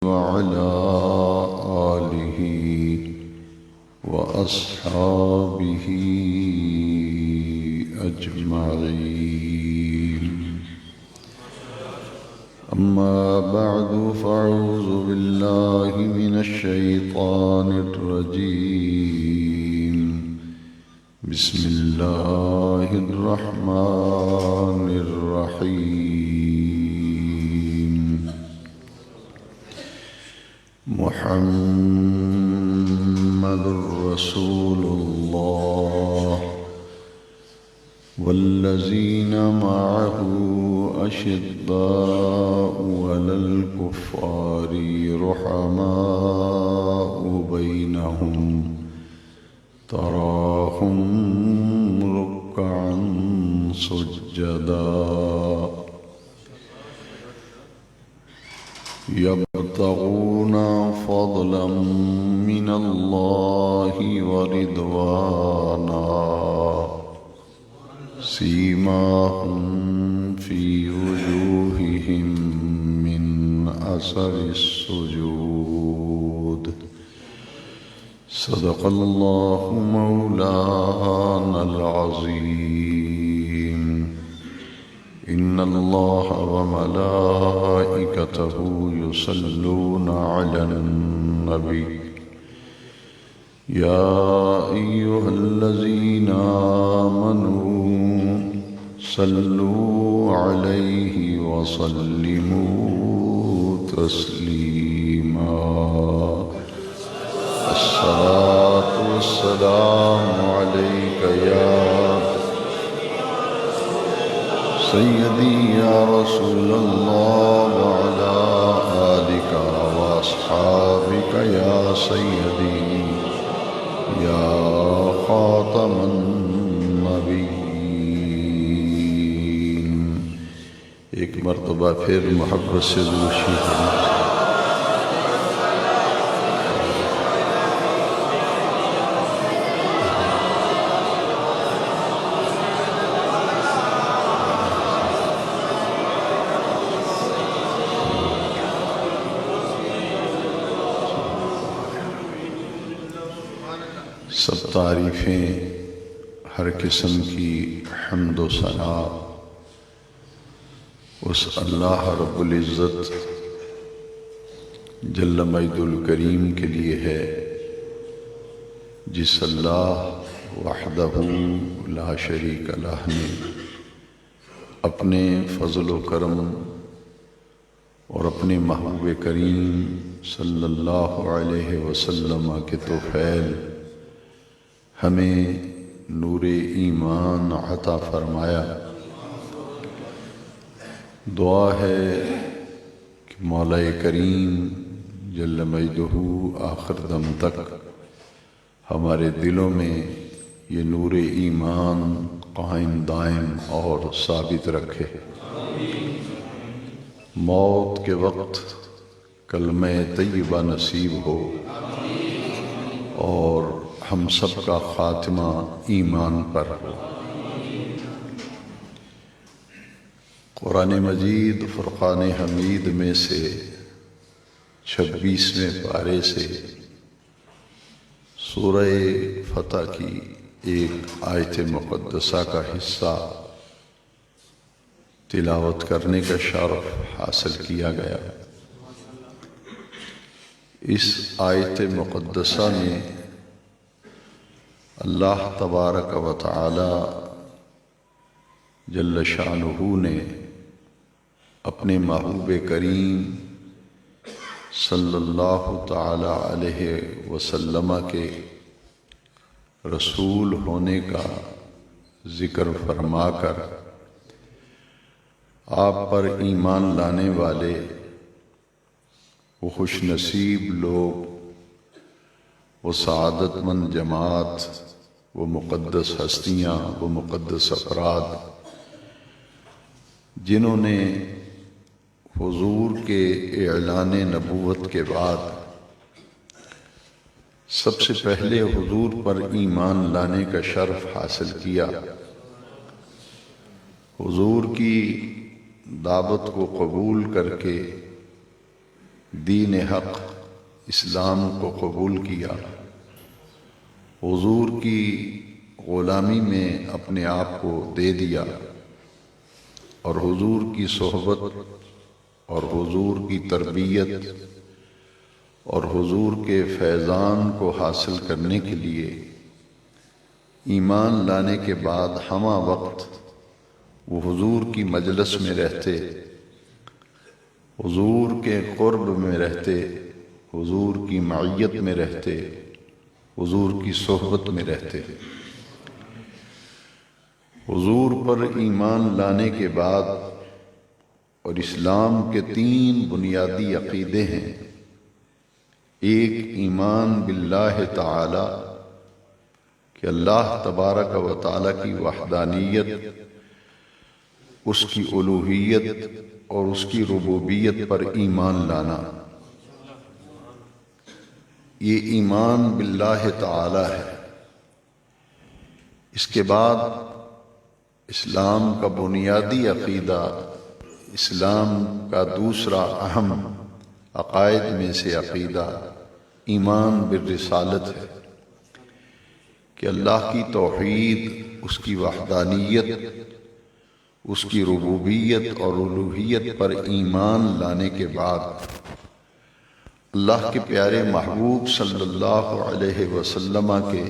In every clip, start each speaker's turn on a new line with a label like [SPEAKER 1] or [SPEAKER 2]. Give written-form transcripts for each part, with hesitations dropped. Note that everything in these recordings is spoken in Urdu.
[SPEAKER 1] وعلى آله وأصحابه أجمعين. أما بعد فأعوذ بالله من الشيطان الرجيم. بسم الله الرحمن الرحيم. محمد رسول الله والذين معه أشداء على الكفار رحماء بينهم تراهم ركعا سجدا يبتغون فضلا من الله ورضوانا سيماهم في وجوههم من أثر السجود. صدق الله مولانا العظيم. إن الله وملائكته يصلون على النبي يا أيها الذين آمنوا صلوا عليه وسلموا تسليما. الصلاة والسلام عليك يا سيدي يا رسول الله وعلى آلك وأصحابك يا سيدي يا خاتم النبيين. ایک مرتبہ پھر محبت سے دوشی کریں. سب تعریفیں، ہر قسم کی حمد و ثنا اس اللہ رب العزت جل مجد الکریم کے لیے ہے، جس اللہ وحدہ لا شریک لہ نے اپنے فضل و کرم اور اپنے محبوب کریم صلی اللہ علیہ وسلم کے توفیل ہمیں نور ایمان عطا فرمایا. دعا ہے کہ مولا کریم جل مجدہ آخر دم تک ہمارے دلوں میں یہ نور ایمان قائم دائم اور ثابت رکھے. موت کے وقت کلمہ طیبہ نصیب ہو اور ہم سب کا خاتمہ ایمان پر ہو. قرآن مجید فرقان حمید میں سے 26ویں پارے سے سورہ فتح کی ایک آیت مقدسہ کا حصہ تلاوت کرنے کا شرف حاصل کیا گیا. اس آیت مقدسہ میں اللہ تبارک و تعالی جل شانہ نے اپنے محبوب کریم صلی اللہ تعالی علیہ وسلم کے رسول ہونے کا ذکر فرما کر آپ پر ایمان لانے والے وہ خوش نصیب لوگ، وہ سعادت مند جماعت، وہ مقدس ہستیاں، وہ مقدس افراد جنہوں نے حضور کے اعلان نبوت کے بعد سب سے پہلے حضور پر ایمان لانے کا شرف حاصل کیا، حضور کی دعوت کو قبول کر کے دین حق اسلام کو قبول کیا، حضور کی غلامی میں اپنے آپ کو دے دیا، اور حضور کی صحبت اور حضور کی تربیت اور حضور کے فیضان کو حاصل کرنے کے لیے ایمان لانے کے بعد ہمہ وقت وہ حضور کی مجلس میں رہتے، حضور کے قرب میں رہتے، حضور کی معیت میں رہتے، حضور کی صحبت میں رہتے۔ حضور پر ایمان لانے کے بعد اور اسلام کے 3 بنیادی عقیدے ہیں۔ ایک ایمان باللہ تعالی کہ اللہ تبارک و تعالی کی وحدانیت، اس کی الوہیت اور اس کی ربوبیت پر ایمان لانا، یہ ایمان باللہ تعالی ہے۔ اس کے بعد اسلام کا بنیادی عقیدہ، اسلام کا دوسرا اہم عقائد میں سے عقیدہ ایمان بالرسالت ہے کہ اللہ کی توحید، اس کی وحدانیت، اس کی ربوبیت اور الوہیت پر ایمان لانے کے بعد اللہ کے پیارے محبوب صلی اللہ علیہ وسلم کے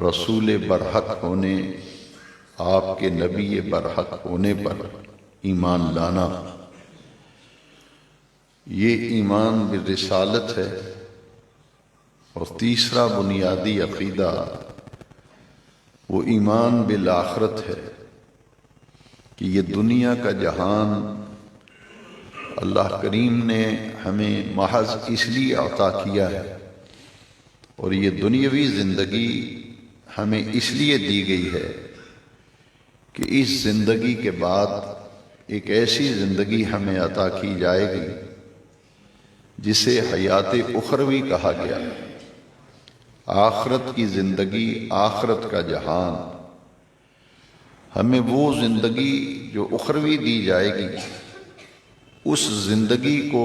[SPEAKER 1] رسول برحق ہونے، آپ کے نبی برحق ہونے پر ایمان لانا، یہ ایمان بالرسالت ہے۔ اور تیسرا بنیادی عقیدہ وہ ایمان بالآخرت ہے کہ یہ دنیا کا جہان اللہ کریم نے ہمیں محض اس لیے عطا کیا ہے، اور یہ دنیاوی زندگی ہمیں اس لیے دی گئی ہے کہ اس زندگی کے بعد ایک ایسی زندگی ہمیں عطا کی جائے گی جسے حیات اخروی کہا گیا ہے، آخرت کی زندگی، آخرت کا جہان۔ ہمیں وہ زندگی جو اخروی دی جائے گی، اس زندگی کو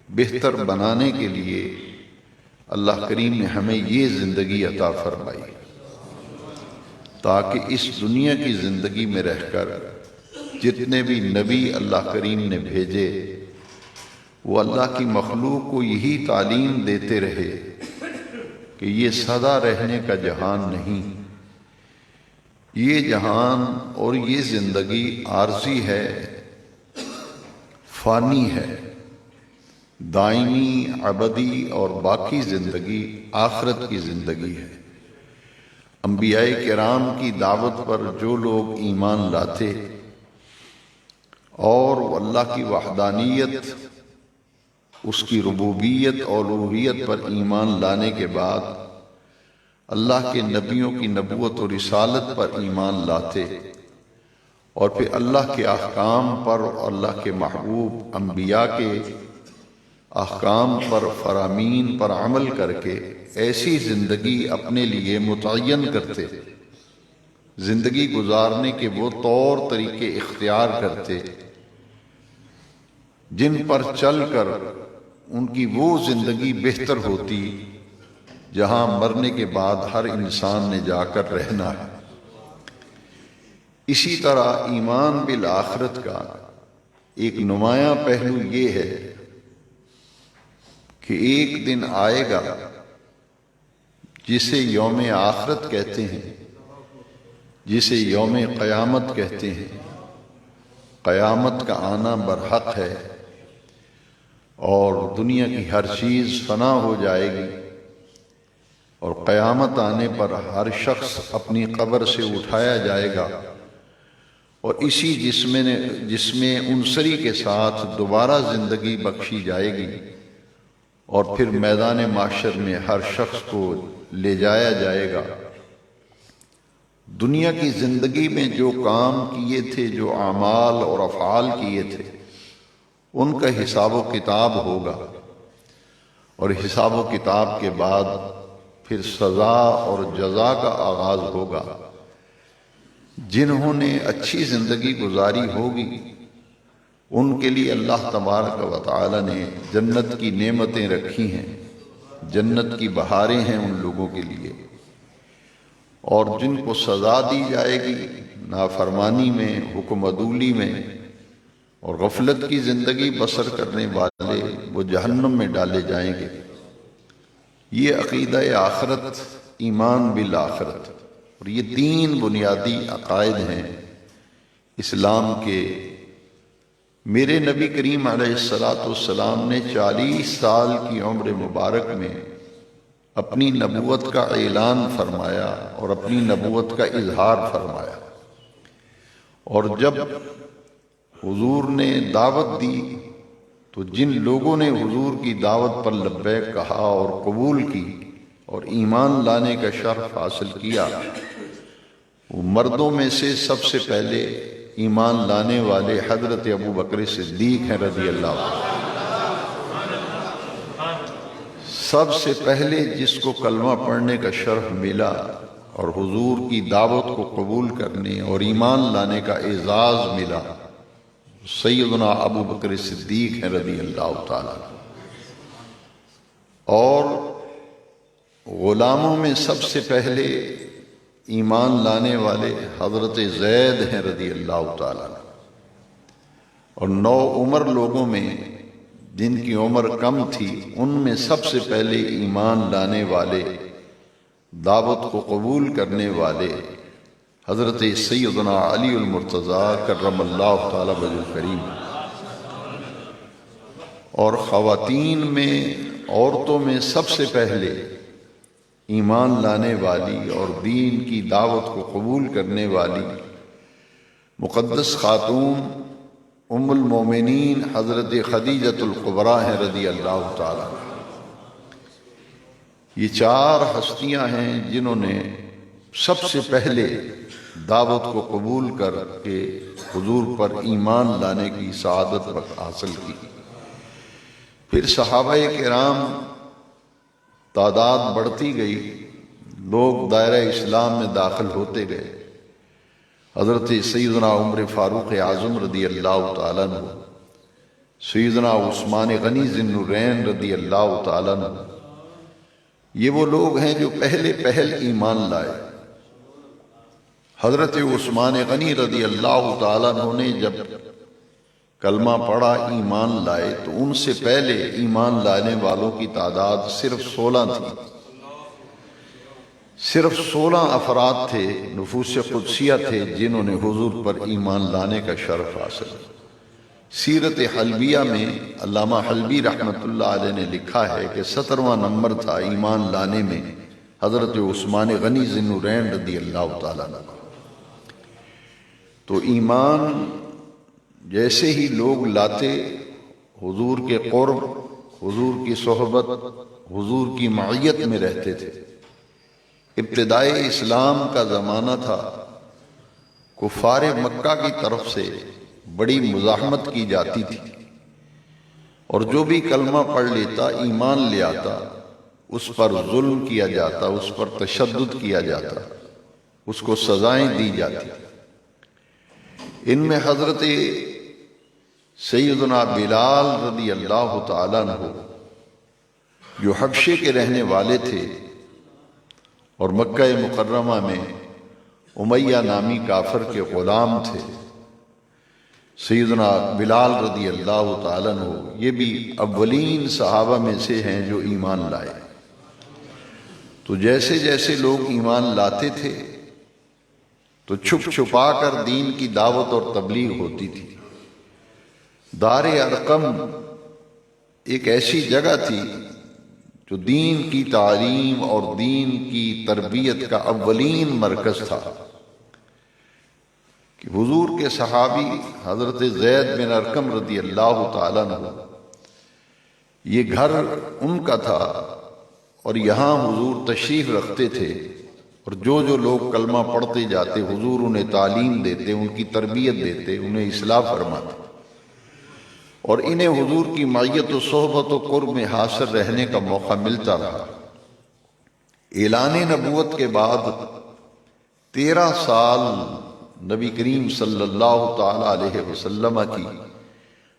[SPEAKER 1] بہتر بنانے کے لیے اللہ کریم نے ہمیں یہ زندگی عطا فرمائی، تاکہ اس دنیا کی زندگی میں رہ کر جتنے بھی نبی اللہ کریم نے بھیجے وہ اللہ کی مخلوق کو یہی تعلیم دیتے رہے کہ یہ سدا رہنے کا جہان نہیں، یہ جہان اور یہ زندگی عارضی ہے، فانی ہے۔ دائمی، ابدی اور باقی زندگی آخرت کی زندگی ہے۔ انبیاء کرام کی دعوت پر جو لوگ ایمان لاتے اور اللہ کی وحدانیت، اس کی ربوبیت اور الوہیت پر ایمان لانے کے بعد اللہ کے نبیوں کی نبوت و رسالت پر ایمان لاتے، اور پھر اللہ کے احکام پر اور اللہ کے محبوب انبیاء کے احکام پر، فرامین پر عمل کر کے ایسی زندگی اپنے لیے متعین کرتے، زندگی گزارنے کے وہ طور طریقے اختیار کرتے جن پر چل کر ان کی وہ زندگی بہتر ہوتی جہاں مرنے کے بعد ہر انسان نے جا کر رہنا ہے۔ اسی طرح ایمان بالآخرت کا ایک نمایاں پہلو یہ ہے کہ ایک دن آئے گا جسے یوم آخرت کہتے ہیں، جسے یوم قیامت کہتے ہیں۔ قیامت کا آنا برحق ہے اور دنیا کی ہر چیز فنا ہو جائے گی، اور قیامت آنے پر ہر شخص اپنی قبر سے اٹھایا جائے گا، اور اسی جسم انصری کے ساتھ دوبارہ زندگی بخشی جائے گی، اور پھر میدان محشر میں ہر شخص کو لے جایا جائے گا۔ دنیا کی زندگی میں جو کام کیے تھے، جو اعمال اور افعال کیے تھے، ان کا حساب و کتاب ہوگا، اور حساب و کتاب کے بعد پھر سزا اور جزا کا آغاز ہوگا۔ جنہوں نے اچھی زندگی گزاری ہوگی ان کے لیے اللہ تبارک و تعالی نے جنت کی نعمتیں رکھی ہیں، جنت کی بہاریں ہیں ان لوگوں کے لیے، اور جن کو سزا دی جائے گی نافرمانی میں، حکم عدولی میں اور غفلت کی زندگی بسر کرنے والے، وہ جہنم میں ڈالے جائیں گے۔ یہ عقیدہ آخرت، ایمان بالآخرت، اور یہ تین بنیادی عقائد ہیں اسلام کے۔ میرے نبی کریم علیہ السلام نے 40 سال کی عمر مبارک میں اپنی نبوت کا اعلان فرمایا اور اپنی نبوت کا اظہار فرمایا، اور جب حضور نے دعوت دی تو جن لوگوں نے حضور کی دعوت پر لبیک کہا اور قبول کی اور ایمان لانے کا شرف حاصل کیا، وہ مردوں میں سے سب سے پہلے ایمان لانے والے حضرت ابو بکر صدیق ہیں رضی اللہ عنہ۔ سب سے پہلے جس کو کلمہ پڑھنے کا شرف ملا اور حضور کی دعوت کو قبول کرنے اور ایمان لانے کا اعزاز ملا، سیدنا ابو بکر صدیق ہیں رضی اللہ تعالیٰ۔ اور غلاموں میں سب سے پہلے ایمان لانے والے حضرت زید ہیں رضی اللہ تعالیٰ۔ اور نو عمر لوگوں میں جن کی عمر کم تھی، ان میں سب سے پہلے ایمان لانے والے، دعوت کو قبول کرنے والے حضرت سیدنا علی المرتضیٰ کرم اللہ تعالی وجہ الکریم۔ اور خواتین میں، عورتوں میں سب سے پہلے ایمان لانے والی اور دین کی دعوت کو قبول کرنے والی مقدس خاتون ام المومنین حضرت خدیجۃ الکبریٰ ہیں رضی اللہ تعالی۔ یہ 4 ہستیاں ہیں جنہوں نے سب سے پہلے دعوت کو قبول کر کے حضور پر ایمان لانے کی سعادت حاصل کی۔ پھر صحابہ کرام تعداد بڑھتی گئی، لوگ دائرہ اسلام میں داخل ہوتے گئے۔ حضرت سیدنا عمر فاروق اعظم رضی اللہ تعالیٰ عنہ، سیدنا عثمان غنی ذی النورین رضی اللہ تعالیٰ عنہ، یہ وہ لوگ ہیں جو پہل ایمان لائے۔ حضرت عثمان غنی رضی اللہ تعالیٰ عنہ نے جب کلمہ پڑھا، ایمان لائے، تو ان سے پہلے ایمان لانے والوں کی تعداد صرف 16 تھی۔ صرف 16 افراد تھے، نفوس قدسیہ تھے، جنہوں نے حضور پر ایمان لانے کا شرف حاصل کیا۔ سیرت حلبیہ میں علامہ حلبی رحمۃ اللہ علیہ نے لکھا ہے کہ 17واں نمبر تھا ایمان لانے میں حضرت عثمان غنی ذی النورین رضی اللہ تعالیٰ عنہ۔ تو ایمان جیسے ہی لوگ لاتے، حضور کے قرب، حضور کی صحبت، حضور کی معیت میں رہتے تھے۔ ابتدائی اسلام کا زمانہ تھا، کفار مکہ کی طرف سے بڑی مزاحمت کی جاتی تھی، اور جو بھی کلمہ پڑھ لیتا، ایمان لے آتا، اس پر ظلم کیا جاتا، اس پر تشدد کیا جاتا، اس کو سزائیں دی جاتی۔ ان میں حضرت سیدنا بلال رضی اللہ تعالیٰ عنہ، جو حبشے کے رہنے والے تھے اور مکہ مکرمہ میں امیہ نامی کافر کے غلام تھے، سیدنا بلال رضی اللہ تعالیٰ عنہ یہ بھی اولین صحابہ میں سے ہیں جو ایمان لائے۔ تو جیسے جیسے لوگ ایمان لاتے تھے تو چھپ چھپا کر دین کی دعوت اور تبلیغ ہوتی تھی۔ دار ارقم ایک ایسی جگہ تھی جو دین کی تعلیم اور دین کی تربیت کا اولین مرکز تھا، کہ حضور کے صحابی حضرت زید بن ارقم رضی اللہ تعالیٰ عنہ، یہ گھر ان کا تھا، اور یہاں حضور تشریف رکھتے تھے، اور جو جو لوگ کلمہ پڑھتے جاتے حضور انہیں تعلیم دیتے، ان کی تربیت دیتے، انہیں اصلاح فرماتے، اور انہیں حضور کی معیت و صحبت و قرب میں حاصل رہنے کا موقع ملتا رہا۔ اعلان نبوت کے بعد 13 سال نبی کریم صلی اللہ تعالی علیہ وسلم کی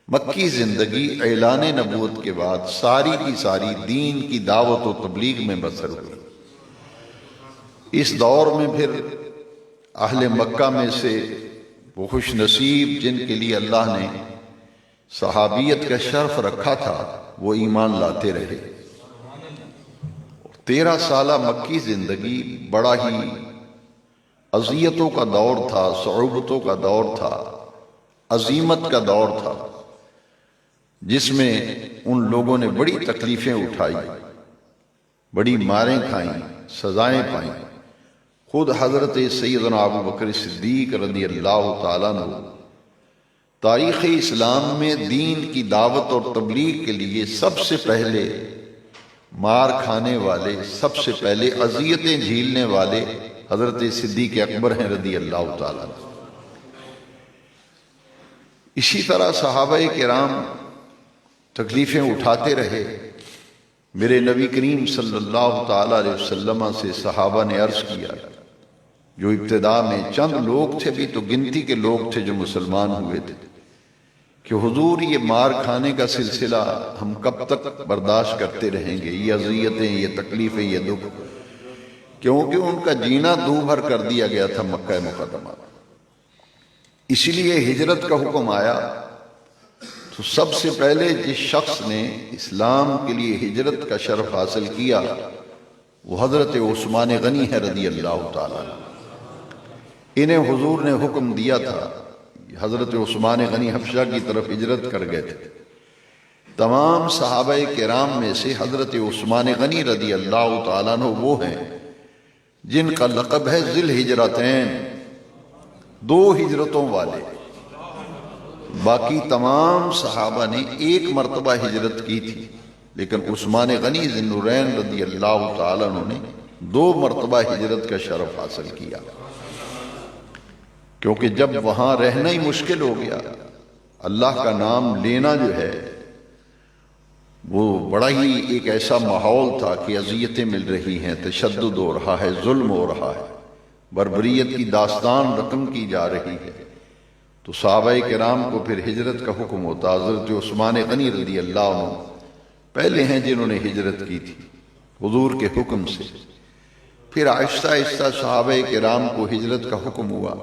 [SPEAKER 1] مکی زندگی اعلان نبوت کے بعد ساری کی ساری دین کی دعوت و تبلیغ میں بسر ہوئی۔ اس دور میں پھر اہل مکہ میں سے وہ خوش نصیب جن کے لیے اللہ نے صحابیت کا شرف رکھا تھا وہ ایمان لاتے رہے۔ 13 سالہ مکی زندگی بڑا ہی اذیتوں کا دور تھا، صعوبتوں کا دور تھا، عزیمت کا دور تھا، جس میں ان لوگوں نے بڑی تکلیفیں اٹھائی، بڑی ماریں کھائیں، سزائیں پائیں۔ خود حضرت سیدنا ابو بکر صدیق رضی اللہ تعالیٰ عنہ تاریخ اسلام میں دین کی دعوت اور تبلیغ کے لیے سب سے پہلے مار کھانے والے، سب سے پہلے اذیتیں جھیلنے والے حضرت صدیق اکبر ہیں رضی اللہ تعالیٰ عنہ۔ اسی طرح صحابہ کرام تکلیفیں اٹھاتے رہے۔ میرے نبی کریم صلی اللہ تعالیٰ علیہ وسلم سے صحابہ نے عرض کیا، جو ابتدا میں چند لوگ تھے بھی تو گنتی کے لوگ تھے جو مسلمان ہوئے تھے، کہ حضور یہ مار کھانے کا سلسلہ ہم کب تک برداشت کرتے رہیں گے، یہ اذیتیں، یہ تکلیفیں، یہ دکھ، کیونکہ ان کا جینا دو بھر کر دیا گیا تھا مکہ مکرمہ۔ اسی لیے ہجرت کا حکم آیا تو سب سے پہلے جس شخص نے اسلام کے لیے ہجرت کا شرف حاصل کیا وہ حضرت عثمان غنی ہے رضی اللہ تعالیٰ عنہ۔ انہیں حضور نے حکم دیا تھا، حضرت عثمان غنی حبشہ کی طرف ہجرت کر گئے تھے۔ تمام صحابہ کرام میں سے حضرت عثمان غنی رضی اللہ تعالیٰ عنہ وہ ہیں جن کا لقب ہے ذی الہجرتین، 2 ہجرتوں والے۔ باقی تمام صحابہ نے 1 مرتبہ ہجرت کی تھی، لیکن عثمان غنی ذی النورین رضی اللہ تعالیٰ عنہ نے 2 مرتبہ ہجرت کا شرف حاصل کیا، کیونکہ جب وہاں رہنا ہی مشکل ہو گیا، اللہ کا نام لینا جو ہے وہ بڑا ہی ایک ایسا ماحول تھا کہ اذیتیں مل رہی ہیں، تشدد ہو رہا ہے، ظلم ہو رہا ہے، بربریت کی داستان رقم کی جا رہی ہے، تو صحابہ کرام کو پھر ہجرت کا حکم ہوتا۔ حضرت عثمان غنی رضی اللہ عنہ پہلے ہیں جنہوں نے ہجرت کی تھی حضور کے حکم سے۔ پھر آہستہ آہستہ صحابہ کرام کو ہجرت کا حکم ہوا،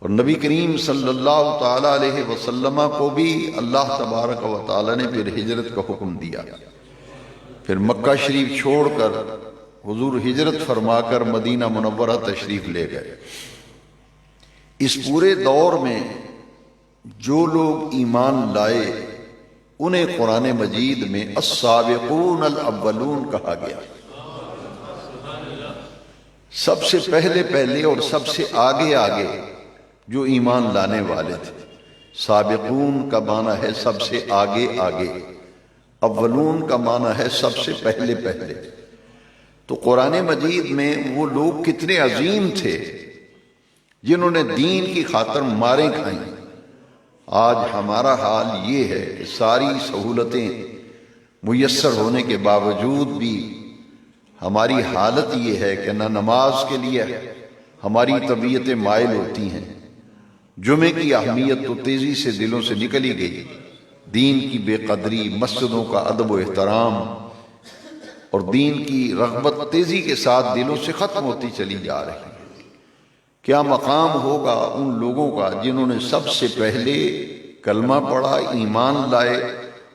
[SPEAKER 1] اور نبی کریم صلی اللہ تعالیٰ علیہ وسلم کو بھی اللہ تبارک و تعالیٰ نے پھر ہجرت کا حکم دیا۔ پھر مکہ شریف چھوڑ کر حضور ہجرت فرما کر مدینہ منورہ تشریف لے گئے۔ اس پورے دور میں جو لوگ ایمان لائے انہیں قرآن مجید میں السابقون الاولون کہا گیا۔ سب سے پہلے اور سب سے آگے جو ایمان لانے والے تھے۔ سابقون کا معنی ہے سب سے آگے، اولون کا معنی ہے سب سے پہلے۔ تو قرآن مجید میں وہ لوگ کتنے عظیم تھے جنہوں نے دین کی خاطر ماریں کھائیں۔ آج ہمارا حال یہ ہے کہ ساری سہولتیں میسر ہونے کے باوجود بھی ہماری حالت یہ ہے کہ نہ نماز کے لیے ہماری طبیعتیں مائل ہوتی ہیں۔ جمعے کی اہمیت تو تیزی سے دلوں سے نکلی گئی، دین کی بے قدری، مسجدوں کا ادب و احترام اور دین کی رغبت تیزی کے ساتھ دلوں سے ختم ہوتی چلی جا رہی ہے۔ کیا مقام ہوگا ان لوگوں کا جنہوں نے سب سے پہلے کلمہ پڑھا، ایمان لائے،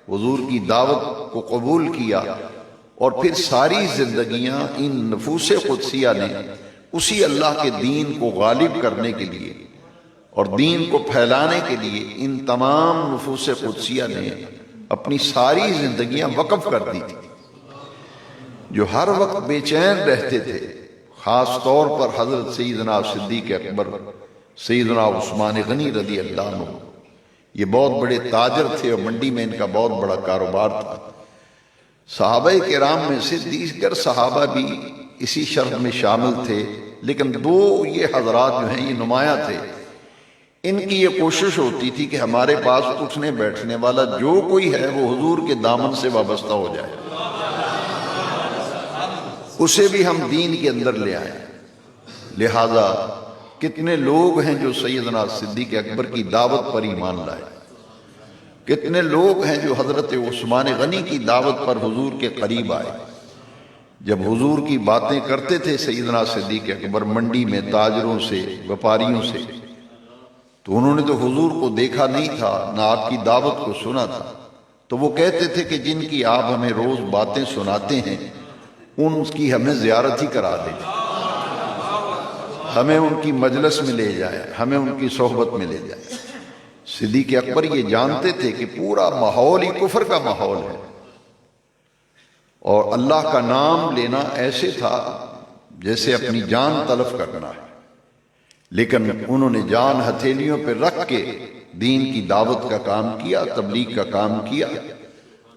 [SPEAKER 1] حضور کی دعوت کو قبول کیا، اور پھر ساری زندگیاں ان نفوس قدسیہ نے اسی اللہ کے دین کو غالب کرنے کے لیے اور دین کو پھیلانے کے لیے ان تمام نفوس قدسیہ نے اپنی ساری زندگیاں وقف کر دی تھی۔ جو ہر وقت بے چین رہتے تھے، خاص طور پر حضرت سیدنا صدیق اکبر، سیدنا عثمان غنی رضی اللہ عنہ، یہ بہت بڑے تاجر تھے اور منڈی میں ان کا بہت بڑا کاروبار تھا۔ صحابہ کرام میں سے دیگر صحابہ بھی اسی شرح میں شامل تھے، لیکن 2 یہ حضرات جو ہیں یہ نمایاں تھے۔ ان کی یہ کوشش ہوتی تھی کہ ہمارے پاس اٹھنے بیٹھنے والا جو کوئی ہے وہ حضور کے دامن سے وابستہ ہو جائے، اسے بھی ہم دین کے اندر لے آئیں۔ لہذا کتنے لوگ ہیں جو سیدنا صدیق اکبر کی دعوت پر ایمان لائے، کتنے لوگ ہیں جو حضرت عثمان غنی کی دعوت پر حضور کے قریب آئے، جب حضور کی باتیں کرتے تھے سیدنا صدیق اکبر منڈی میں تاجروں سے، وپاریوں سے، تو انہوں نے تو حضور کو دیکھا نہیں تھا، نہ آپ کی دعوت کو سنا تھا، تو وہ کہتے تھے کہ جن کی آپ ہمیں روز باتیں سناتے ہیں ان کی ہمیں زیارت ہی کرا دیں، ہمیں ان کی مجلس میں لے جائیں، ہمیں ان کی صحبت میں لے جائیں۔ صدیق اکبر یہ جانتے تھے کہ پورا ماحول ہی کفر کا ماحول ہے، اور اللہ کا نام لینا ایسے تھا جیسے اپنی جان تلف کرنا ہے، لیکن انہوں نے جان ہتھیلیوں پہ رکھ کے دین کی دعوت کا کام کیا، تبلیغ کا کام کیا،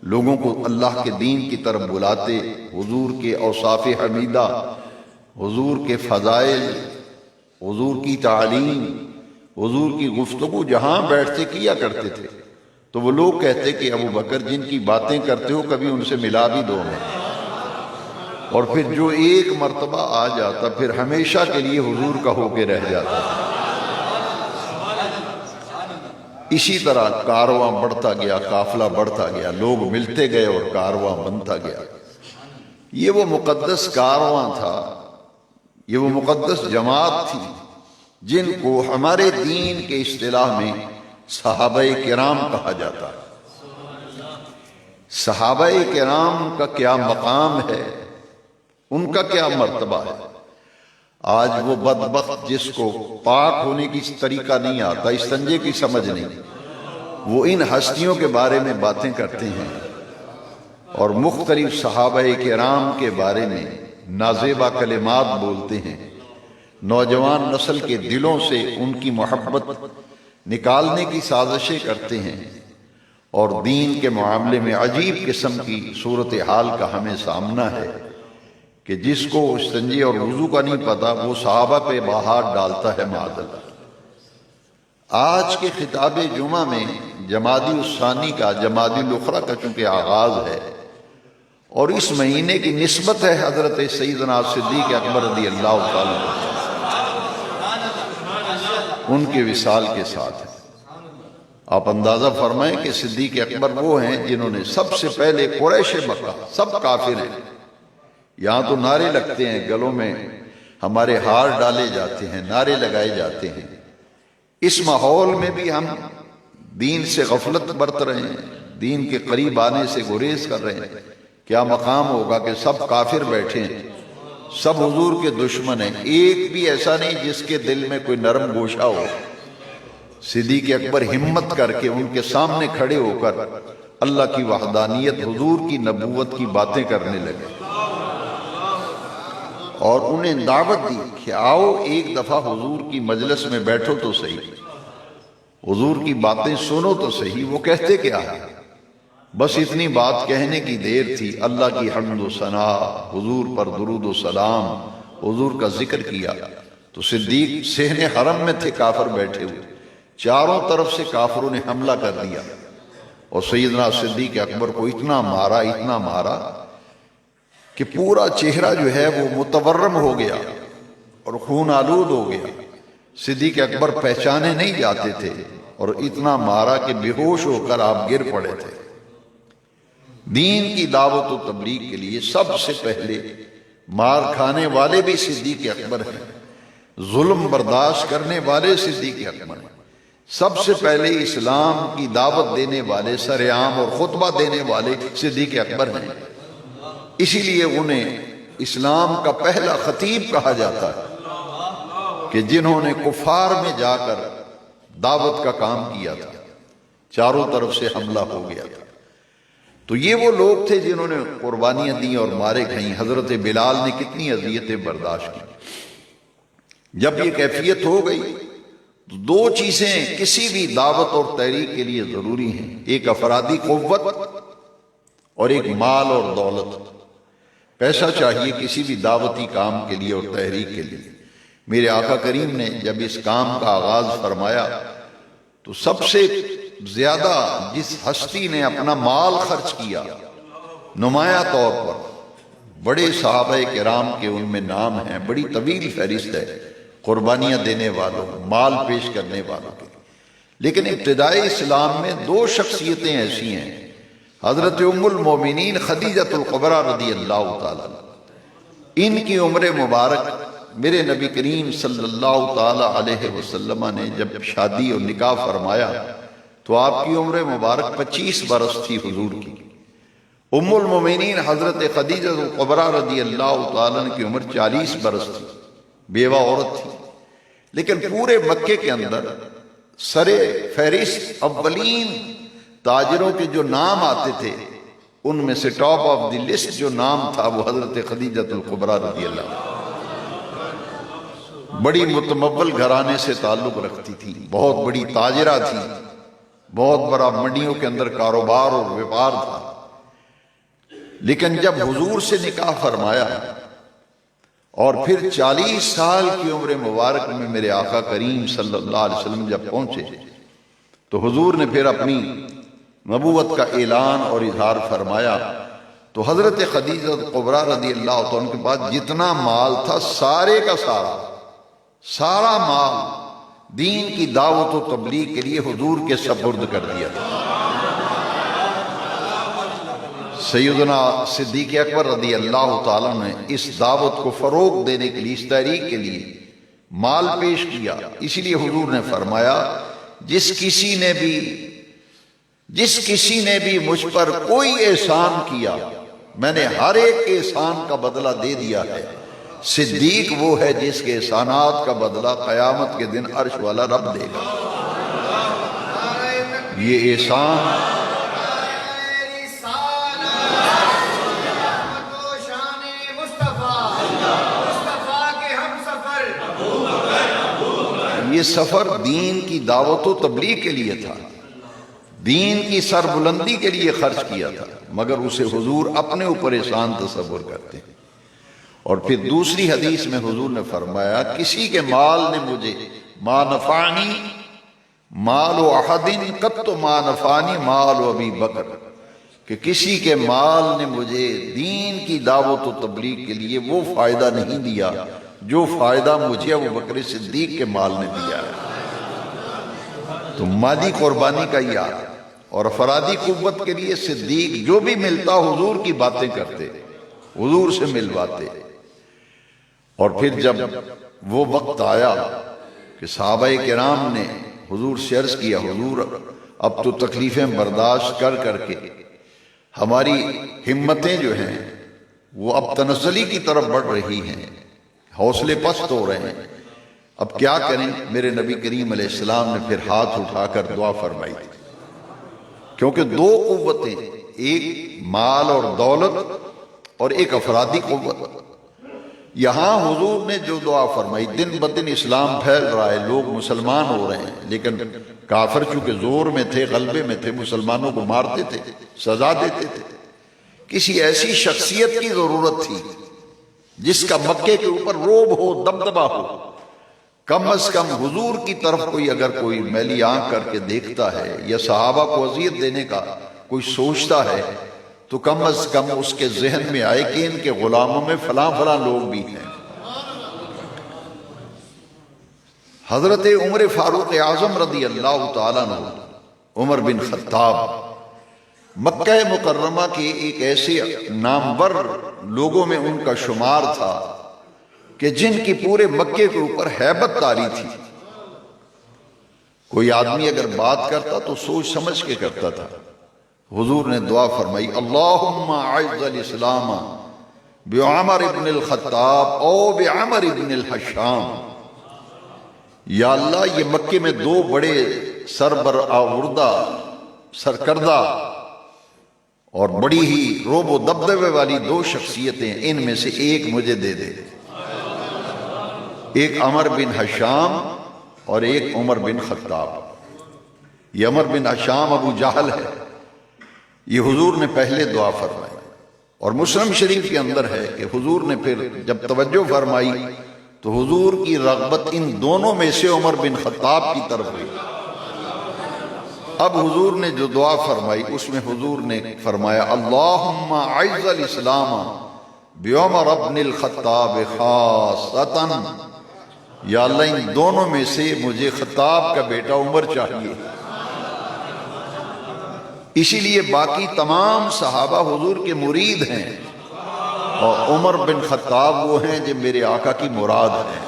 [SPEAKER 1] لوگوں کو اللہ کے دین کی طرف بلاتے، حضور کے اوصاف حمیدہ، حضور کے فضائل، حضور کی تعلیم، حضور کی گفتگو جہاں بیٹھتے کیا کرتے تھے، تو وہ لوگ کہتے کہ ابو بکر جن کی باتیں کرتے ہو کبھی ان سے ملا بھی دو میں، اور پھر جو ایک مرتبہ آ جاتا پھر ہمیشہ کے لیے حضور کا ہو کے رہ جاتا۔ اسی طرح کارواں بڑھتا گیا، قافلہ بڑھتا گیا، لوگ ملتے گئے اور کارواں بنتا گیا۔ یہ وہ مقدس کارواں تھا، یہ وہ مقدس جماعت تھی جن کو ہمارے دین کے اصطلاح میں صحابہ کرام کہا جاتا ہے۔ صحابہ کرام کا کیا مقام ہے، ان کا کیا مرتبہ ہے۔ آج وہ بدبخت جس کو پاک ہونے کی طریقہ نہیں آتا، استنجے کی سمجھ نہیں، وہ ان ہستیوں کے بارے میں باتیں کرتے ہیں اور مختلف صحابہ کرام کے بارے میں نازیبا کلمات بولتے ہیں، نوجوان نسل کے دلوں سے ان کی محبت نکالنے کی سازشیں کرتے ہیں، اور دین کے معاملے میں عجیب قسم کی صورتحال کا ہمیں سامنا ہے کہ جس کو استنجے اور وضو کا نہیں پتا وہ صحابہ پہ ہاتھ ڈالتا ہے معاذ اللہ۔ آج کے خطاب جمعہ میں جمادی الثانی کا، جمادی الاخری کا چونکہ آغاز ہے اور اس مہینے کی نسبت ہے حضرت سیدنا صدیق اکبر رضی اللہ تعالیٰ ان کے وصال کے ساتھ ہے۔ آپ اندازہ فرمائیں کہ صدیق اکبر وہ ہیں جنہوں نے سب سے پہلے قریش مکہ، سب کافر ہیں، یہاں تو نعرے لگتے ہیں، گلوں میں ہمارے ہار ڈالے جاتے ہیں، نعرے لگائے جاتے ہیں، اس ماحول میں بھی ہم دین سے غفلت برت رہے ہیں، دین کے قریب آنے سے گریز کر رہے ہیں۔ کیا مقام ہوگا کہ سب کافر بیٹھے ہیں، سب حضور کے دشمن ہیں، ایک بھی ایسا نہیں جس کے دل میں کوئی نرم گوشہ ہو۔ صدیق اکبر ہمت کر کے ان کے سامنے کھڑے ہو کر اللہ کی وحدانیت، حضور کی نبوت کی باتیں کرنے لگے اور انہیں دعوت دی کہ آؤ ایک دفعہ حضور کی مجلس میں بیٹھو تو صحیح، حضور کی باتیں سنو تو صحیح۔ وہ کہتے کیا ہے؟ بس اتنی بات کہنے کی دیر تھی، اللہ کی حمد و ثنا، حضور پر درود و سلام، حضور کا ذکر کیا تو صدیق صحن حرم میں تھے، کافر بیٹھے ہوئے، چاروں طرف سے کافروں نے حملہ کر دیا اور سیدنا صدیق اکبر کو اتنا مارا کہ پورا چہرہ جو ہے وہ متورم ہو گیا اور خون آلود ہو گیا۔ صدیق اکبر پہچانے نہیں جاتے تھے اور اتنا مارا کہ بے ہوش ہو کر آپ گر پڑے تھے۔ دین کی دعوت و تبلیغ کے لیے سب سے پہلے مار کھانے والے بھی صدیق اکبر ہیں، ظلم برداشت کرنے والے صدیق اکبر ہیں، سب سے پہلے اسلام کی دعوت دینے والے، سر عام اور خطبہ دینے والے صدیق اکبر ہیں۔ اسی لیے انہیں اسلام کا پہلا خطیب کہا جاتا ہے کہ جنہوں نے کفار میں جا کر دعوت کا کام کیا تھا، چاروں طرف سے حملہ ہو گیا تھا۔ تو یہ وہ لوگ تھے جنہوں نے قربانیاں دیں اور مارے کھائیں۔ حضرت بلال نے کتنی اذیتیں برداشت کی۔ جب یہ کیفیت ہو گئی تو دو چیزیں کسی بھی دعوت اور تحریک کے لیے ضروری ہیں، ایک افرادی قوت اور ایک مال اور دولت۔ پیسہ چاہیے کسی بھی دعوتی کام کے لیے اور تحریک کے لیے۔ میرے آقا کریم نے جب اس کام کا آغاز فرمایا تو سب سے زیادہ جس ہستی نے اپنا مال خرچ کیا نمایاں طور پر، بڑے صحابہ کرام کے ان میں نام ہیں، بڑی طویل فہرست ہے قربانیاں دینے والوں، مال پیش کرنے والوں کے، لیکن ابتدائی اسلام میں دو شخصیتیں ایسی ہیں، حضرت ام المومنین خدیجہ الکبریٰ رضی اللہ تعالیٰ، ان کی عمر مبارک میرے نبی کریم صلی اللہ تعالی علیہ وسلم نے جب شادی اور نکاح فرمایا تو آپ کی عمر مبارک 25 برس تھی حضور کی۔ ام المومنین حضرت خدیجہ الکبریٰ رضی اللہ تعالیٰ کی عمر 40 برس تھی، بیوہ عورت تھی، لیکن پورے مکے کے اندر سر فہرست اولین تاجروں کے جو نام آتے تھے ان میں سے ٹاپ آف دی لسٹ جو نام تھا وہ حضرت خدیجہ الکبریٰ رضی اللہ عنہا۔ بڑی متمول گھرانے سے تعلق رکھتی تھی، بہت بڑی تاجرہ تھی، بہت بڑا منڈیوں کے اندر کاروبار اور ویپار تھا۔ لیکن جب حضور سے نکاح فرمایا اور پھر 40 سال کی عمر مبارک میں میرے آقا کریم صلی اللہ علیہ وسلم جب پہنچے تو حضور نے پھر اپنی نبوت کا اعلان اور اظہار فرمایا تو حضرت خدیجہ الکبریٰ رضی اللہ عنہ کے پاس جتنا مال تھا سارے کا سارا مال دین کی دعوت و تبلیغ کے لیے حضور کے سپرد کر دیا تھا۔ سیدنا صدیق اکبر رضی اللہ تعالیٰ نے اس دعوت کو فروغ دینے کے لیے، اس تحریک کے لیے مال پیش کیا۔ اسی لیے حضور نے فرمایا جس کسی نے بھی مجھ پر کوئی احسان کیا میں نے ہر ایک احسان کا بدلہ دے دیا ہے۔ صدیق وہ ہے جس کے احسانات کا بدلہ قیامت کے دن عرش والا رب دے گا۔ یہ احسان یہ سفر دین کی دعوت و تبلیغ کے لیے تھا، دین کی سربلندی کے لیے خرچ کیا تھا، مگر اسے حضور اپنے اوپر احسان تصور کرتے ہیں۔ اور پھر دوسری حدیث میں حضور نے فرمایا کسی کے مال نے مجھے ما نفعنی مال احد قط ما نفعنی مال ابی بکر، کہ کسی کے مال نے مجھے دین کی دعوت و تبلیغ کے لیے وہ فائدہ نہیں دیا جو فائدہ مجھے ابو بکر صدیق کے مال نے دیا ہے۔ تو مادی قربانی کا یاد اور افرادی قوت کے لیے صدیق جو بھی ملتا حضور کی باتیں کرتے، حضور سے ملواتے۔ اور پھر جب وہ وقت آیا کہ صحابہ کرام نے حضور سے عرض کیا حضور اب تو تکلیفیں برداشت کر کر کے ہماری ہمتیں جو ہیں وہ اب تنزلی کی طرف بڑھ رہی ہیں، حوصلے پست ہو رہے ہیں، اب کیا کریں؟ میرے نبی کریم علیہ السلام نے پھر ہاتھ اٹھا کر دعا فرمائی تھی، کیونکہ دو قوتیں، ایک مال اور دولت اور ایک افرادی قوت۔ یہاں حضور نے جو دعا فرمائی، دن بدن اسلام پھیل رہا ہے، لوگ مسلمان ہو رہے ہیں، لیکن کافر چونکہ زور میں تھے، غلبے میں تھے، مسلمانوں کو مارتے تھے، سزا دیتے تھے۔ کسی ایسی شخصیت کی ضرورت تھی جس کا مکے کے اوپر روب ہو، دبدبہ ہو، کم از کم حضور کی طرف اگر کوئی میلی آنکھ کر کے دیکھتا ہے یا صحابہ کو اذیت دینے کا کوئی سوچتا ہے تو کم از کم اس کے ذہن میں آئے کہ ان کے غلاموں میں فلاں فلاں لوگ بھی ہیں۔ حضرت عمر فاروق اعظم رضی اللہ تعالیٰ عنہ، عمر بن خطاب، مکہ مکرمہ کے ایک ایسے نامور لوگوں میں ان کا شمار تھا کہ جن کی پورے مکے کے اوپر ہیبت طاری تھی۔ کوئی آدمی اگر بات کرتا تو سوچ سمجھ کے کرتا تھا۔ حضور نے دعا فرمائی اللہم اعز الاسلام بعمر ابن الخطاب او بعمر ابن الحشام، یا اللہ یہ مکے میں دو بڑے سربراوردہ، سرکردہ اور بڑی ہی روب و دبدبے والی دو شخصیتیں، ان میں سے ایک مجھے دے دے، ایک عمر بن حشام اور ایک عمر بن خطاب۔ یہ عمر بن حشام ابو جہل ہے، یہ حضور نے پہلے دعا فرمائی، اور مسلم شریف کے اندر ہے کہ حضور نے پھر جب توجہ فرمائی تو حضور کی رغبت ان دونوں میں سے عمر بن خطاب کی طرف ہوئی۔ اب حضور نے جو دعا فرمائی اس میں حضور نے فرمایا اللہم اعز الاسلام بعمر ابن الخطاب خاصتاً یا اللہ ان دونوں میں سے مجھے خطاب کا بیٹا عمر چاہیے۔ اسی لیے باقی تمام صحابہ حضور کے مرید ہیں، اور عمر بن خطاب وہ ہیں جو میرے آقا کی مراد ہیں۔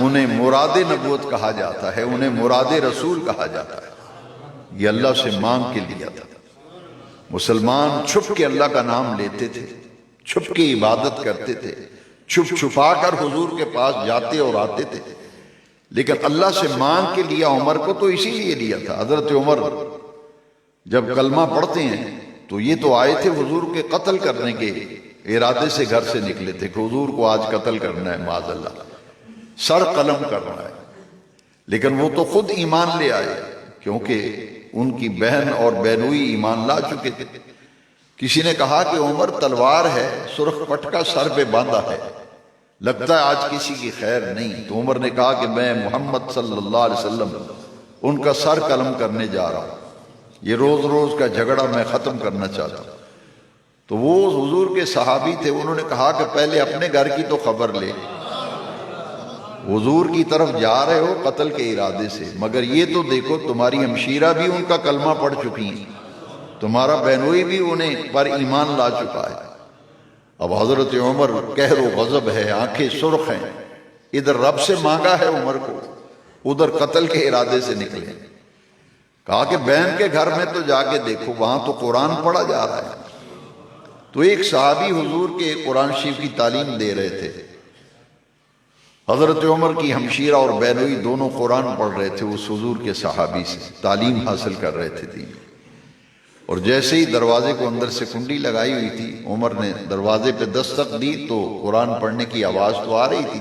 [SPEAKER 1] انہیں مراد نبوت کہا جاتا ہے، انہیں مراد رسول کہا جاتا ہے۔ یہ اللہ سے مانگ کے لیا تھا۔ مسلمان چھپ کے اللہ کا نام لیتے تھے، چھپ کے عبادت کرتے تھے، چھپ چھپا کر حضور کے پاس جاتے اور آتے تھے، لیکن اللہ سے مانگ کے لیا عمر کو تو اسی لیے لیا تھا۔ حضرت عمر جب کلمہ پڑھتے ہیں تو یہ تو آئے تھے حضور کے قتل کرنے کے ارادے سے گھر سے نکلے تھے کہ حضور کو آج قتل کرنا ہے، معاذ اللہ، سر قلم کرنا ہے، لیکن وہ تو خود ایمان لے آئے کیونکہ ان کی بہن اور بہنوئی ایمان لا چکے تھے۔ کسی نے کہا کہ عمر تلوار ہے، سرخ پٹکا سر پہ باندھا ہے، لگتا ہے آج کسی کی خیر نہیں۔ تو عمر نے کہا کہ میں محمد صلی اللہ علیہ وسلم ان کا سر قلم کرنے جا رہا ہوں، یہ روز روز کا جھگڑا میں ختم کرنا چاہتا ہوں۔ تو وہ حضور کے صحابی تھے، انہوں نے کہا کہ پہلے اپنے گھر کی تو خبر لے، حضور کی طرف جا رہے ہو قتل کے ارادے سے، مگر یہ تو دیکھو تمہاری ہمشیرہ بھی ان کا کلمہ پڑھ چکی ہیں، تمہارا بہنوئی بھی انہیں پر ایمان لا چکا ہے۔ اب حضرت عمر قہر و غضب ہے، آنکھیں سرخ ہیں، ادھر رب سے مانگا ہے عمر کو، ادھر قتل کے ارادے سے نکلے۔ کہا کہ بہن کے گھر میں تو جا کے دیکھو، وہاں تو قرآن پڑھا جا رہا ہے۔ تو ایک صحابی حضور کے قرآن شریف کی تعلیم دے رہے تھے، حضرت عمر کی ہمشیرہ اور بہنوئی دونوں قرآن پڑھ رہے تھے، اس حضور کے صحابی سے تعلیم حاصل کر رہے تھے دین۔ اور جیسے ہی دروازے کو اندر سے کنڈی لگائی ہوئی تھی، عمر نے دروازے پہ دستک دی تو قرآن پڑھنے کی آواز تو آ رہی تھی،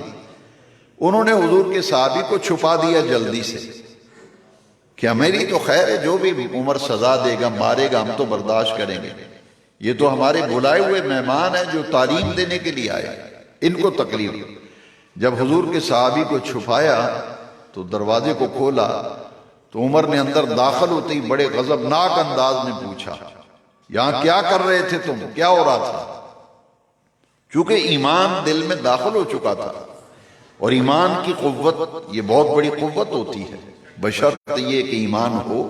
[SPEAKER 1] انہوں نے حضور کے صحابی کو چھپا دیا جلدی سے کہ میری تو خیر ہے، جو بھی عمر سزا دے گا مارے گا ہم تو برداشت کریں گے، یہ تو ہمارے بلائے ہوئے مہمان ہیں جو تعلیم دینے کے لیے آئے، ان کو تکلیف۔ جب حضور کے صحابی کو چھپایا تو دروازے کو کھولا تو عمر نے اندر داخل ہوتے ہی بڑے غضبناک انداز میں پوچھا، یہاں کیا کر رہے تھے تم، کیا ہو رہا تھا؟ چونکہ ایمان دل میں داخل ہو چکا تھا، اور ایمان کی قوت یہ بہت بڑی قوت ہوتی ہے، بشرط یہ کہ ایمان ہو۔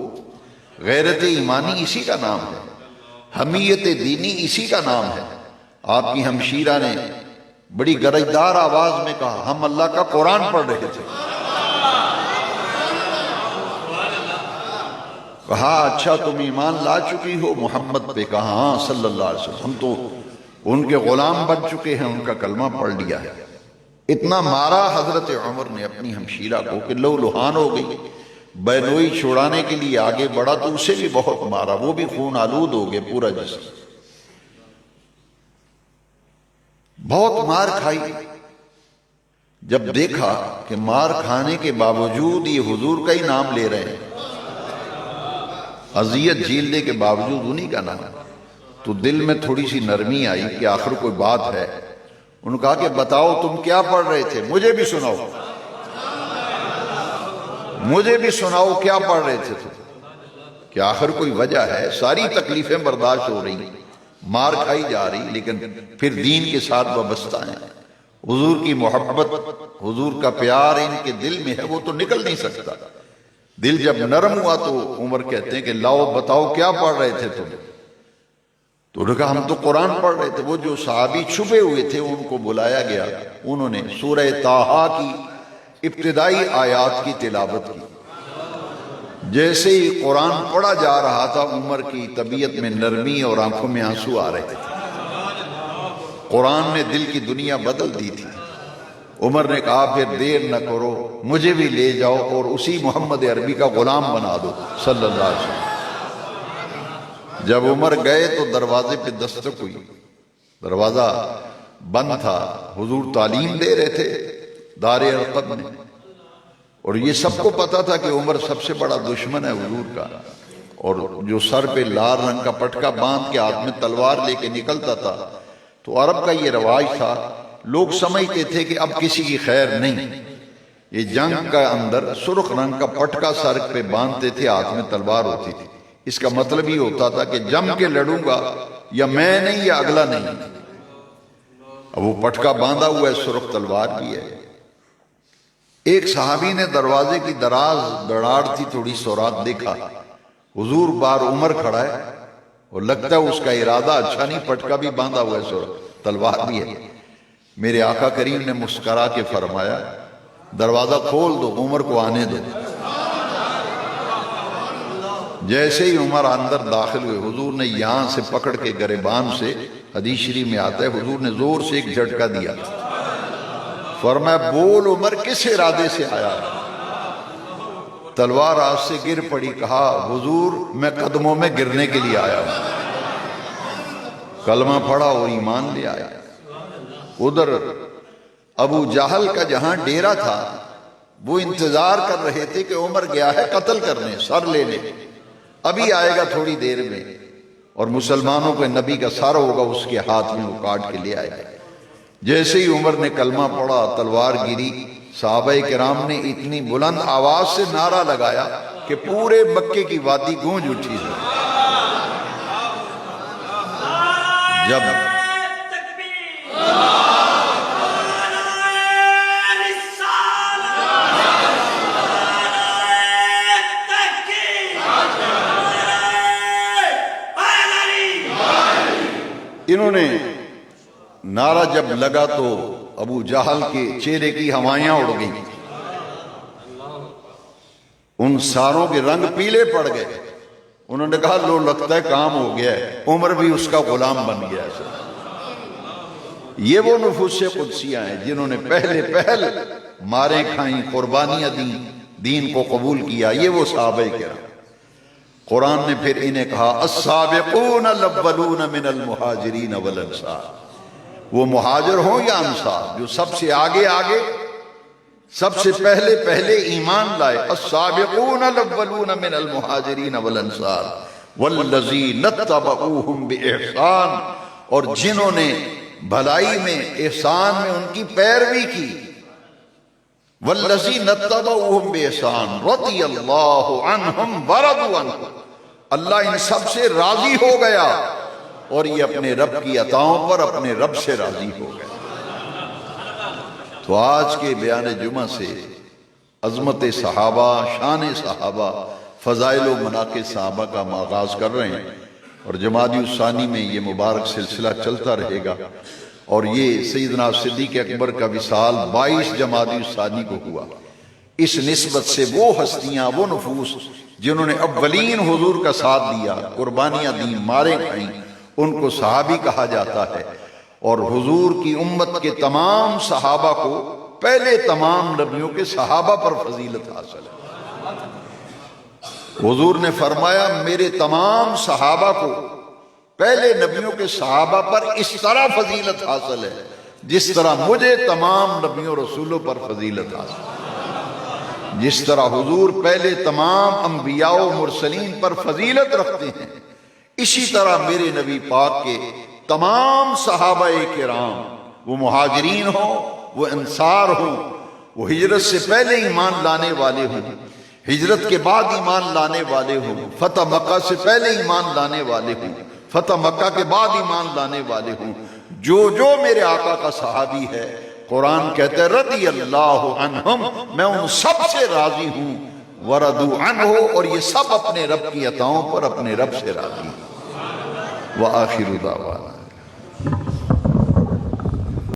[SPEAKER 1] غیرت ایمانی اسی کا نام ہے، حمیت دینی اسی کا نام ہے۔ آپ کی ہمشیرہ نے بڑی گرجدار آواز میں کہا، ہم اللہ کا قرآن پڑھ رہے تھے۔ کہا اچھا تم ایمان لا چکی ہو محمد پہ؟ کہا ہاں صلی اللہ علیہ وسلم، ہم تو ان کے غلام بن چکے ہیں، ان کا کلمہ پڑھ لیا ہے۔ اتنا مارا حضرت عمر نے اپنی ہمشیرہ کو کہ لو لہان ہو گئی، بہنوئی چھڑانے کے لیے آگے بڑھا تو اسے بھی بہت مارا، وہ بھی خون آلود ہو گئے پورا جسم، بہت مار کھائی۔ جب دیکھا کہ مار کھانے کے باوجود یہ حضور کا ہی نام لے رہے ہیں، اذیت جھیلنے کے باوجود انہی کا نام، تو دل میں تھوڑی سی نرمی آئی کہ آخر کوئی بات ہے۔ انہوں نے کہا کہ بتاؤ تم کیا پڑھ رہے تھے، مجھے بھی سناؤ، مجھے بھی سناؤ کیا پڑھ رہے تھے تم، کہ آخر کوئی وجہ ہے۔ ساری تکلیفیں برداشت ہو رہی، مار کھائی جا رہی، لیکن پھر دین کے ساتھ وابستہ ہیں، حضور کی محبت، حضور کا پیار ان کے دل میں ہے، وہ تو نکل نہیں سکتا۔ دل جب نرم ہوا تو عمر کہتے ہیں کہ لاؤ بتاؤ کیا پڑھ رہے تھے تم؟ تو انہوں نے کہا ہم تو قرآن پڑھ رہے تھے۔ وہ جو صحابی چھپے ہوئے تھے ان کو بلایا گیا، انہوں نے سورہ طٰہٰ کی ابتدائی آیات کی تلاوت کی۔ جیسے ہی قرآن پڑھا جا رہا تھا عمر کی طبیعت میں نرمی اور آنکھوں میں آنسو آ رہے تھے، قرآن نے دل کی دنیا بدل دی تھی۔ عمر نے کہا پھر دیر نہ کرو، مجھے بھی لے جاؤ اور اسی محمد عربی کا غلام بنا دو صلی اللہ علیہ وسلم۔ جب عمر گئے تو دروازے پہ دستک ہوئی، دروازہ بند تھا، حضور تعلیم دے رہے تھے دار ارقم میں، اور یہ سب کو پتا تھا کہ عمر سب سے بڑا دشمن ہے حضور کا، اور جو سر پہ لال رنگ کا پٹکا باندھ کے ہاتھ میں تلوار لے کے نکلتا تھا۔ تو عرب کا یہ رواج تھا، لوگ سمجھتے تھے کہ اب کسی کی خیر نہیں، یہ جنگ کا اندر سرخ رنگ کا پٹکا سر پہ باندھتے تھے، ہاتھ میں تلوار ہوتی تھی، اس کا مطلب یہ ہوتا تھا کہ جم کے لڑوں گا، یا میں نہیں یا اگلا نہیں۔ اب وہ پٹکا باندھا ہوا ہے، سرخ تلوار بھی ہے، ایک صحابی نے دروازے کی دراز دراڑ تھی تھوڑی سوراخ دیکھا، حضور بار عمر کھڑا ہے اور لگتا ہے اس کا ارادہ اچھا نہیں، پٹکا بھی باندھا ہوا ہے، سوراخ تلوار بھی ہے۔ میرے آقا کریم نے مسکرا کے فرمایا دروازہ کھول دو، عمر کو آنے دو۔ جیسے ہی عمر اندر داخل ہوئے، حضور نے یہاں سے پکڑ کے گریبان سے، حدیث شریف میں آتا ہے حضور نے زور سے ایک جھٹکا دیا، فرمایا بول عمر کس ارادے سے آیا؟ تلوار ہاتھ سے گر پڑی، کہا حضور میں قدموں میں گرنے کے لیے آیا ہوں۔ کلمہ پڑھا اور ایمان لے آیا۔ ادھر ابو جہل کا جہاں ڈیرا تھا وہ انتظار کر رہے تھے کہ عمر گیا ہے قتل کرنے، سر لینے، ابھی آئے گا تھوڑی دیر میں، اور مسلمانوں کے نبی کا سر ہوگا اس کے ہاتھ میں، وہ کاٹ کے لے آئے گا۔ جیسے ہی عمر نے کلمہ پڑھا تلوار گری، صحابہ کرام نے اتنی بلند آواز سے نعرہ لگایا کہ پورے مکے کی وادی گونج اٹھی۔ جب انہوں نے نعرہ جب لگا تو ابو جہل کے چہرے کی ہوائیاں اڑ گئیں، ان ساروں کے رنگ پیلے پڑ گئے۔ انہوں نے کہا لو لگتا ہے کام ہو گیا ہے، عمر بھی اس کا غلام بن گیا ہے۔ یہ وہ نفوس قدسیاں ہیں جنہوں نے پہل ماریں کھائیں، قربانیاں دیں، دین کو قبول کیا، یہ وہ صحابہ کرام۔ قرآن نے پھر انہیں کہا السابقون الاولون من المہاجرین والانصار، وہ مہاجر ہوں یا انصار جو سب سے آگے سب سے پہلے ایمان لائے۔ السابقون الاولون من المہاجرین والانصار والذین اتبعوہم بإحسان، اور جنہوں نے بھلائی میں احسان میں ان کی پیروی کی۔ والذین اتبعوہم بإحسان رضی اللہ عنہم ورضوا عنہ، اللہ ان سب سے راضی ہو گیا اور یہ اپنے رب کی عطاؤں پر اپنے رب سے راضی ہو گیا۔ تو آج کے بیان جمعہ سے عظمت صحابہ، شان صحابہ، فضائل و مناقب صحابہ کا ہم آغاز کر رہے ہیں، اور جمادی الثانی میں یہ مبارک سلسلہ چلتا رہے گا۔ اور یہ سیدنا صدیق اکبر کا وصال 22 جمادی الثانی کو ہوا۔ اس نسبت سے وہ ہستیاں، وہ نفوس جنہوں نے اولین حضور کا ساتھ دیا، قربانیاں دیں، مارے کھائیں، ان کو صحابی کہا جاتا ہے۔ اور حضور کی امت کے تمام صحابہ کو پہلے تمام نبیوں کے صحابہ پر فضیلت حاصل ہے۔ حضور نے فرمایا میرے تمام صحابہ کو پہلے نبیوں کے صحابہ پر اس طرح فضیلت حاصل ہے جس طرح مجھے تمام نبیوں رسولوں پر فضیلت حاصل ہے۔ جس طرح حضور پہلے تمام انبیاء و مرسلین پر فضیلت رکھتے ہیں، اسی طرح میرے نبی پاک کے تمام صحابہ کرام، وہ مہاجرین ہوں، وہ انصار ہوں، وہ ہجرت سے پہلے ایمان لانے والے ہوں، ہجرت کے بعد ایمان لانے والے ہوں، فتح مکہ سے پہلے ایمان لانے والے ہوں، فتح مکہ کے بعد ایمان لانے والے ہوں، جو میرے آقا کا صحابی ہے، قرآن کہتے ہیں رضی اللہ عنہم، میں ان سب سے راضی ہوں، وردوا عنہ، اور یہ سب اپنے رب کی عطاؤں پر اپنے رب سے راضی ہیں۔ وآخر دعوانا